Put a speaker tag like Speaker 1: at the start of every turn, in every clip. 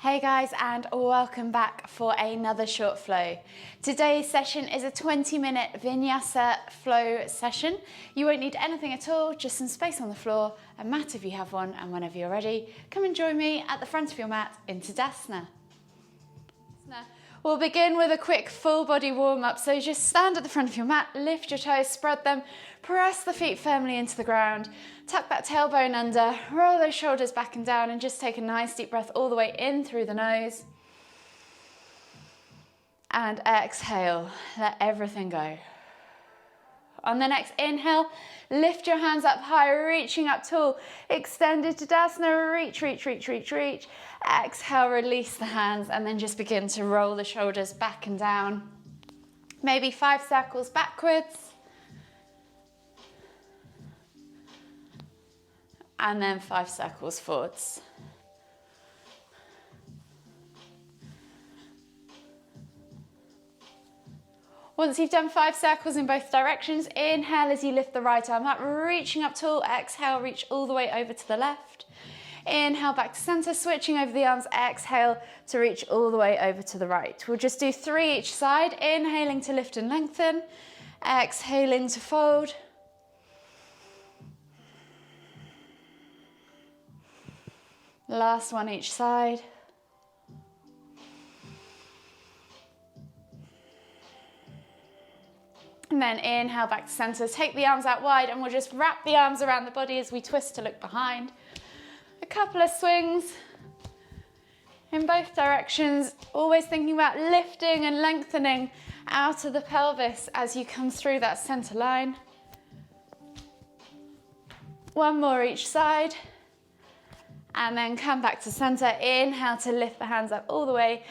Speaker 1: Hey guys, and welcome back for another short flow. Today's session is a 20-minute vinyasa flow session. You won't need anything at all, just some space on the floor, a mat if you have one, and whenever you're ready, come and join me at the front of your mat in Tadasana. We'll begin with a quick full body warm up. So just stand at the front of your mat, lift your toes, spread them, press the feet firmly into the ground, tuck that tailbone under, roll those shoulders back and down, and just take a nice deep breath all the way in through the nose. And exhale, let everything go. On the next inhale, lift your hands up high, reaching up tall, extended Tadasana, reach, reach, reach, reach, reach. Exhale, release the hands, and then just begin to roll the shoulders back and down. Maybe 5 circles backwards. And then 5 circles forwards. Once you've done 5 circles in both directions, inhale as you lift the right arm up, reaching up tall. Exhale, reach all the way over to the left. Inhale back to center, switching over the arms. Exhale to reach all the way over to the right. We'll just do 3 each side. Inhaling to lift and lengthen. Exhaling to fold. Last one each side. And then inhale back to center, take the arms out wide, and we'll just wrap the arms around the body as we twist to look behind. A couple of swings in both directions, always thinking about lifting and lengthening out of the pelvis as you come through that center line. One more each side, and then come back to center. Inhale to lift the hands up all the way,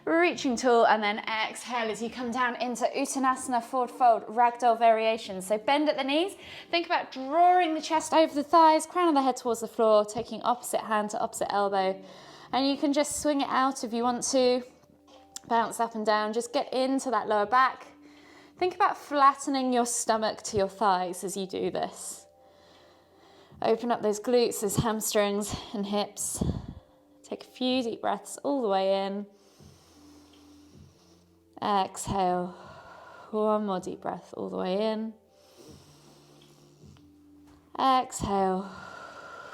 Speaker 1: reaching tall, and then exhale as you come down into Uttanasana, forward fold, ragdoll variation. So bend at the knees, think about drawing the chest over the thighs, crown of the head towards the floor, taking opposite hand to opposite elbow. And you can just swing it out if you want to, bounce up and down, just get into that lower back. Think about flattening your stomach to your thighs as you do this. Open up those glutes, those hamstrings and hips. Take a few deep breaths all the way in. Exhale, one more deep breath all the way in. Exhale,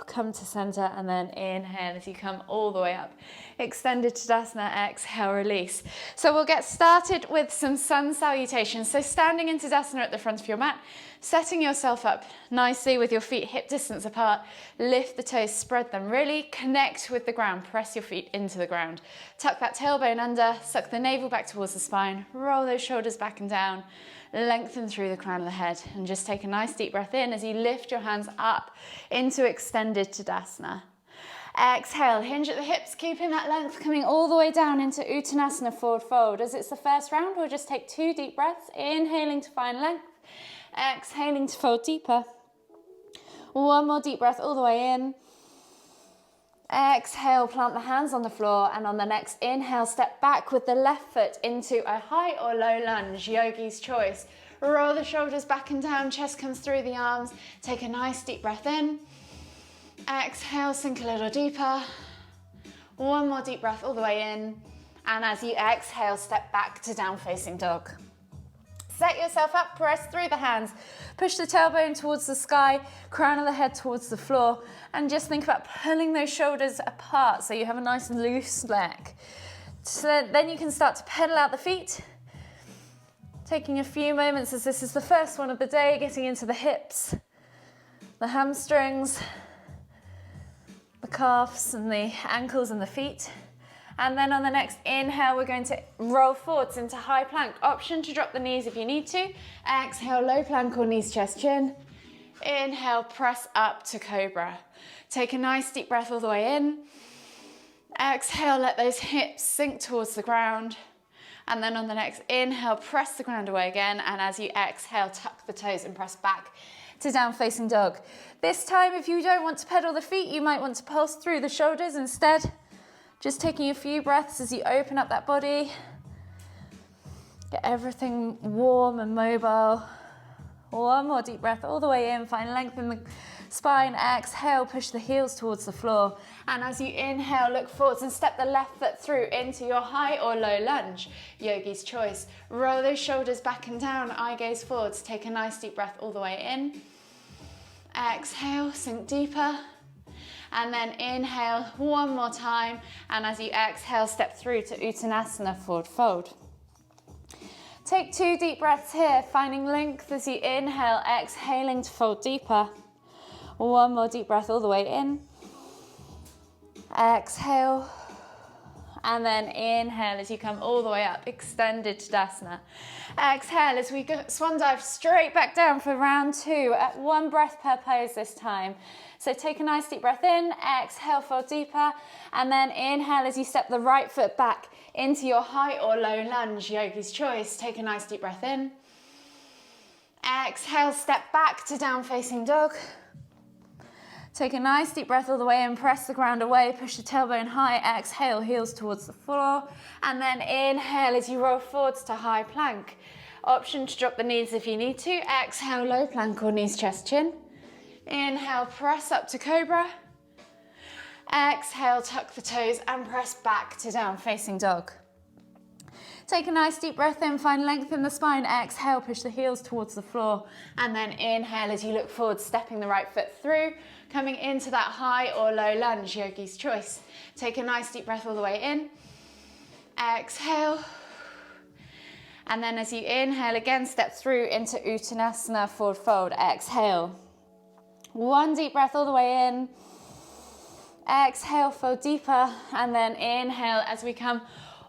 Speaker 1: come to center, and then inhale as you come all the way up. Extended Tadasana, exhale, release. So we'll get started with some sun salutations. So standing in Tadasana at the front of your mat, setting yourself up nicely with your feet hip distance apart, lift the toes, spread them, really connect with the ground, press your feet into the ground. Tuck that tailbone under, suck the navel back towards the spine, roll those shoulders back and down, lengthen through the crown of the head, and just take a nice deep breath in as you lift your hands up into extended Tadasana. Exhale, hinge at the hips, keeping that length, coming all the way down into Uttanasana, forward fold. As it's the first round, we'll just take 2 deep breaths, inhaling to find length, exhaling to fold deeper. One more deep breath all the way in. Exhale, plant the hands on the floor, and on the next inhale, step back with the left foot into a high or low lunge, yogi's choice. Roll the shoulders back and down, chest comes through the arms. Take a nice deep breath in. Exhale, sink a little deeper. One more deep breath all the way in. And as you exhale, step back to down facing dog. Set yourself up, press through the hands. Push the tailbone towards the sky, crown of the head towards the floor, and just think about pulling those shoulders apart so you have a nice loose neck. So then you can start to pedal out the feet. Taking a few moments as this is the first one of the day, getting into the hips, the hamstrings, the calves and the ankles and the feet. And then on the next inhale, we're going to roll forwards into high plank. Option to drop the knees if you need to. Exhale, low plank or knees, chest, chin. Inhale, press up to cobra. Take a nice deep breath all the way in. Exhale, let those hips sink towards the ground. And then on the next inhale, press the ground away again. And as you exhale, tuck the toes and press back to down facing dog. This time, if you don't want to pedal the feet, you might want to pulse through the shoulders instead. Just taking a few breaths as you open up that body. Get everything warm and mobile. One more deep breath all the way in. Find length in the spine. Exhale, push the heels towards the floor. And as you inhale, look forwards and step the left foot through into your high or low lunge, yogi's choice. Roll those shoulders back and down, eye gaze forwards. Take a nice deep breath all the way in. Exhale, sink deeper. And then inhale one more time. And as you exhale, step through to Uttanasana, forward fold. Take 2 deep breaths here, finding length as you inhale, exhaling to fold deeper. One more deep breath all the way in. Exhale. And then inhale as you come all the way up, extended Tadasana. Exhale as we go, swan dive straight back down for round 2 at 1 breath per pose this time. So take a nice deep breath in, exhale, fold deeper, and then inhale as you step the right foot back into your high or low lunge, yogi's choice. Take a nice deep breath in. Exhale, step back to down facing dog. Take a nice deep breath all the way in, press the ground away, push the tailbone high, exhale, heels towards the floor, and then inhale as you roll forwards to high plank. Option to drop the knees if you need to. Exhale, low plank or knees, chest, chin. Inhale, press up to cobra. Exhale, tuck the toes and press back to down facing dog. Take a nice deep breath in, find length in the spine. Exhale, push the heels towards the floor. And then inhale as you look forward, stepping the right foot through, coming into that high or low lunge, yogi's choice. Take a nice deep breath all the way in. Exhale. And then as you inhale again, step through into Uttanasana, forward fold. Exhale. 1 deep breath all the way in. Exhale, fold deeper. And then inhale as we come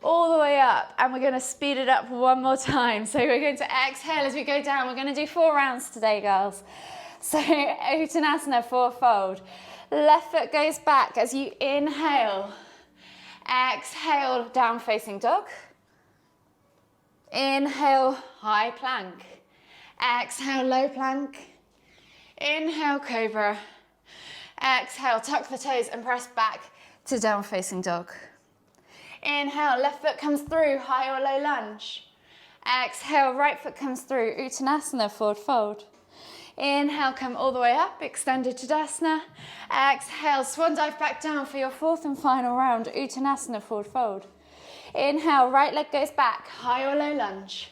Speaker 1: all the way up, and we're going to speed it up one more time. So we're going to exhale as we go down. We're going to do 4 rounds today, girls. So Uttanasana, forward fold. Left foot goes back as you inhale. Exhale, down facing dog. Inhale, high plank. Exhale, low plank. Inhale, cobra. Exhale, tuck the toes and press back to down facing dog. Inhale, left foot comes through, high or low lunge. Exhale, right foot comes through, Uttanasana, forward fold. Inhale, come all the way up, extended Tadasana. Exhale, swan dive back down for your 4th and final round, Uttanasana, forward fold. Inhale, right leg goes back, high or low lunge.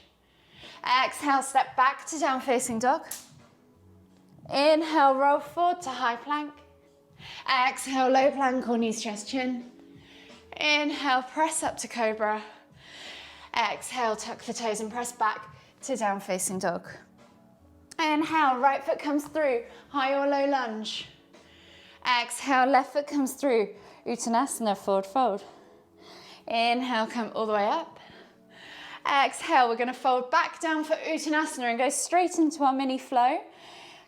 Speaker 1: Exhale, step back to down facing dog. Inhale, roll forward to high plank. Exhale, low plank or knees, chest, chin. Inhale, press up to cobra. Exhale, tuck the toes and press back to down facing dog. Inhale, right foot comes through, high or low lunge. Exhale, left foot comes through, Uttanasana, forward fold. Inhale, come all the way up. Exhale, we're going to fold back down for Uttanasana and go straight into our mini flow.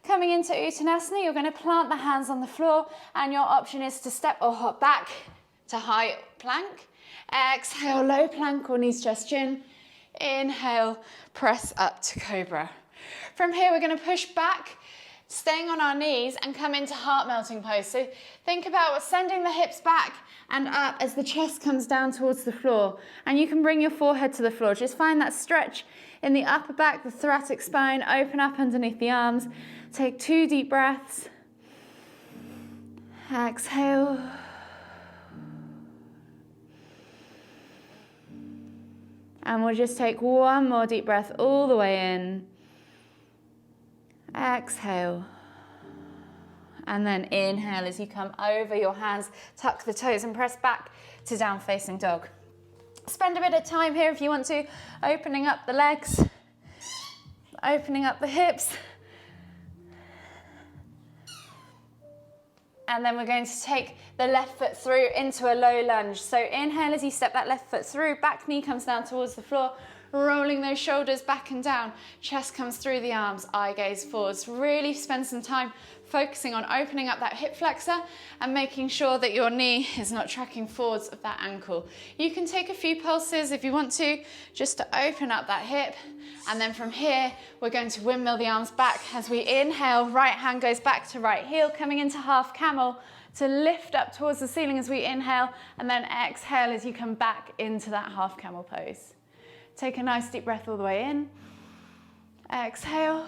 Speaker 1: Coming into Uttanasana, you're going to plant the hands on the floor, and your option is to step or hop back to high plank. Exhale, low plank or knees, chest, chin. Inhale, press up to cobra. From here, we're going to push back, staying on our knees, and come into heart melting pose. So think about sending the hips back and up as the chest comes down towards the floor. And you can bring your forehead to the floor. Just find that stretch in the upper back, the thoracic spine. Open up underneath the arms. Take 2 deep breaths. Exhale. And we'll just take 1 more deep breath all the way in. Exhale. And then inhale as you come over your hands, tuck the toes and press back to down facing dog. Spend a bit of time here if you want to, opening up the legs, opening up the hips. And then we're going to take the left foot through into a low lunge. So inhale as you step that left foot through, back knee comes down towards the floor, rolling those shoulders back and down, chest comes through the arms, eye gaze forwards. Really spend some time focusing on opening up that hip flexor and making sure that your knee is not tracking forwards of that ankle. You can take a few pulses if you want to, just to open up that hip. And then from here, we're going to windmill the arms back. As we inhale, right hand goes back to right heel, coming into half camel to lift up towards the ceiling as we inhale, and then exhale as you come back into that half camel pose. Take a nice deep breath all the way in. Exhale.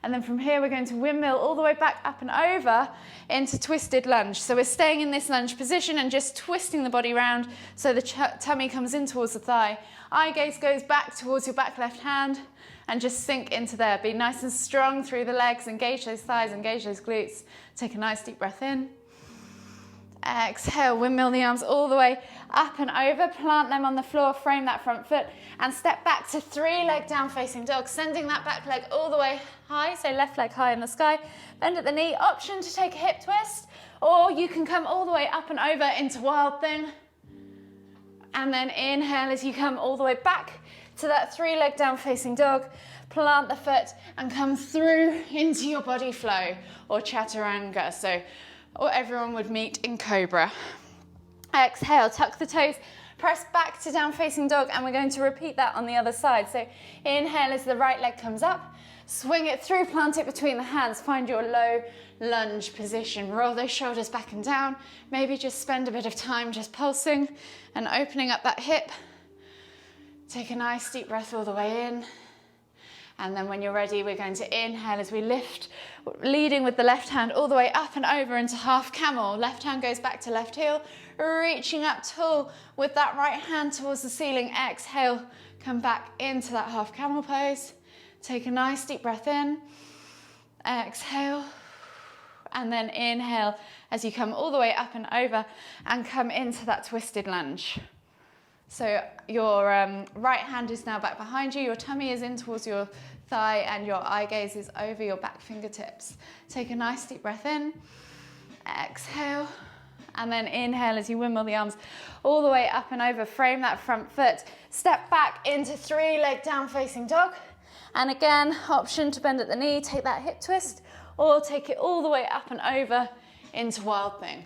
Speaker 1: And then from here, we're going to windmill all the way back up and over into twisted lunge. So we're staying in this lunge position and just twisting the body round so the tummy comes in towards the thigh. Eye gaze goes back towards your back left hand and just sink into there. Be nice and strong through the legs. Engage those thighs, engage those glutes. Take a nice deep breath in. Exhale, windmill the arms all the way up and over, plant them on the floor, frame that front foot, and step back to 3-leg down facing dog, sending that back leg all the way high, so left leg high in the sky, bend at the knee, option to take a hip twist, or you can come all the way up and over into wild thing, and then inhale as you come all the way back to that 3-leg down facing dog, plant the foot and come through into your body flow, or chaturanga, or everyone would meet in cobra. Exhale, tuck the toes, press back to down facing dog, and we're going to repeat that on the other side. So inhale as the right leg comes up, swing it through, plant it between the hands, find your low lunge position, roll those shoulders back and down, maybe just spend a bit of time just pulsing and opening up that hip. Take a nice deep breath all the way in. And then when you're ready, we're going to inhale as we lift, leading with the left hand all the way up and over into half camel. Left hand goes back to left heel, reaching up tall with that right hand towards the ceiling. Exhale, come back into that half camel pose. Take a nice deep breath in. Exhale. And then inhale as you come all the way up and over and come into that twisted lunge. So your right hand is now back behind you, your tummy is in towards your thigh, and your eye gaze is over your back fingertips. Take a nice deep breath in, exhale, and then inhale as you windmill the arms all the way up and over, frame that front foot, step back into 3-leg down facing dog, and again, option to bend at the knee, take that hip twist, or take it all the way up and over into wild thing.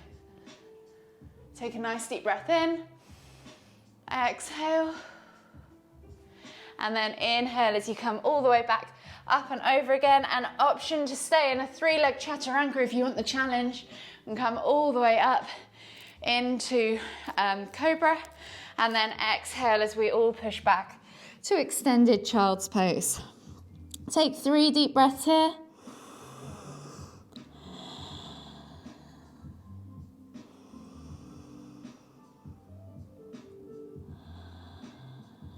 Speaker 1: Take a nice deep breath in, exhale, and then inhale as you come all the way back up and over again, and option to stay in a 3-leg chaturanga if you want the challenge, and come all the way up into cobra, and then exhale as we all push back to extended child's pose. Take 3 deep breaths here.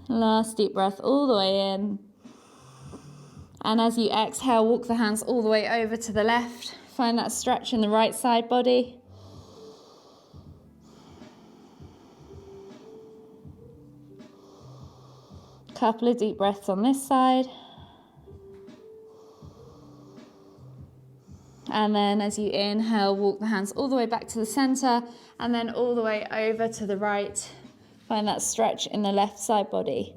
Speaker 1: Last deep breath all the way in. And as you exhale, walk the hands all the way over to the left. Find that stretch in the right side body. Couple of deep breaths on this side. And then as you inhale, walk the hands all the way back to the center and then all the way over to the right. Find that stretch in the left side body.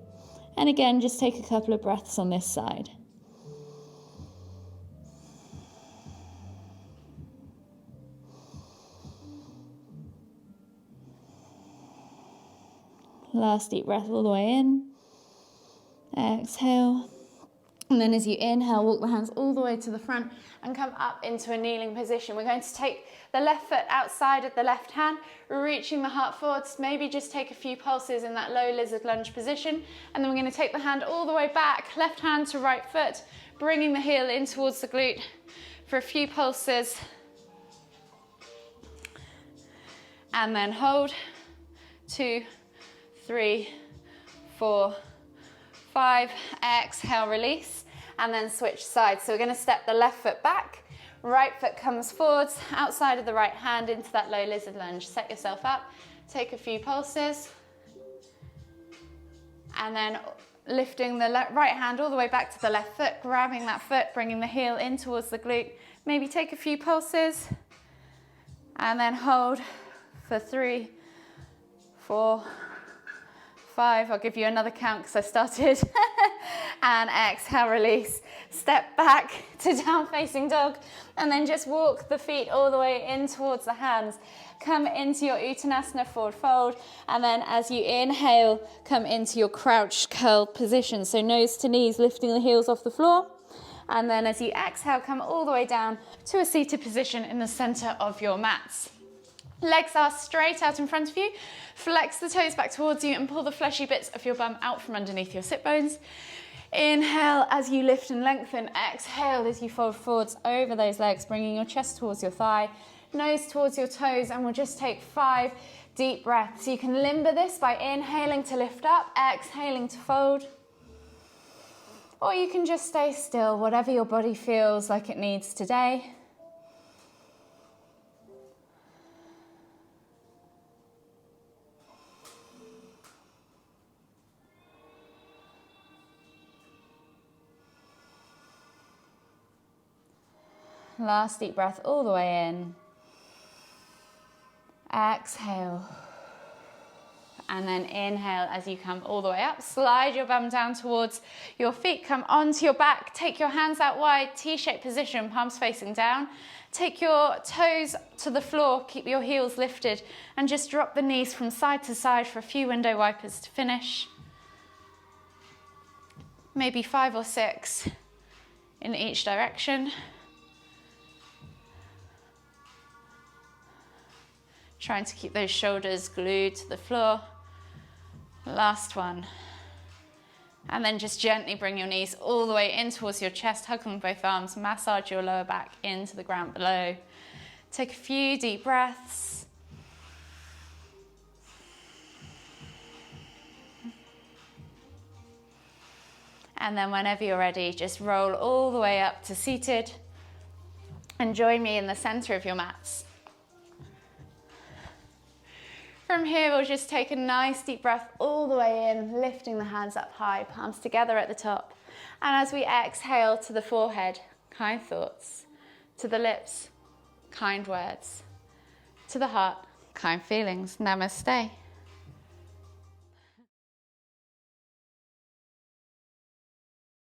Speaker 1: And again, just take a couple of breaths on this side. Last deep breath all the way in. Exhale. And then as you inhale, walk the hands all the way to the front and come up into a kneeling position. We're going to take the left foot outside of the left hand, reaching the heart forwards. Maybe just take a few pulses in that low lizard lunge position. And then we're going to take the hand all the way back, left hand to right foot, bringing the heel in towards the glute for a few pulses. And then hold. 2, 3, 4, 5, exhale, release, and then switch sides. So we're going to step the left foot back, right foot comes forwards, outside of the right hand into that low lizard lunge. Set yourself up, take a few pulses, and then lifting the right hand all the way back to the left foot, grabbing that foot, bringing the heel in towards the glute. Maybe take a few pulses, and then hold for 3, 4, 5, I'll give you another count because I started. And exhale, release. Step back to down facing dog. And then just walk the feet all the way in towards the hands. Come into your Uttanasana forward fold. And then as you inhale, come into your crouched curled position. So nose to knees, lifting the heels off the floor. And then as you exhale, come all the way down to a seated position in the center of your mats. Legs are straight out in front of you. Flex the toes back towards you and pull the fleshy bits of your bum out from underneath your sit bones. Inhale as you lift and lengthen. Exhale as you fold forwards over those legs, bringing your chest towards your thigh, nose towards your toes, and we'll just take 5 deep breaths. You can limber this by inhaling to lift up, exhaling to fold, or you can just stay still, whatever your body feels like it needs today. Last deep breath all the way in. Exhale. And then inhale as you come all the way up. Slide your bum down towards your feet. Come onto your back. Take your hands out wide. T-shaped position, palms facing down. Take your toes to the floor. Keep your heels lifted. And just drop the knees from side to side for a few window wipers to finish. Maybe 5 or 6 in each direction. Trying to keep those shoulders glued to the floor. Last one. And then just gently bring your knees all the way in towards your chest, hug them with both arms, massage your lower back into the ground below. Take a few deep breaths. And then whenever you're ready, just roll all the way up to seated and join me in the center of your mats. From here, we'll just take a nice deep breath all the way in, lifting the hands up high, palms together at the top. And as we exhale to the forehead, kind thoughts. To the lips, kind words. To the heart, kind feelings. Namaste.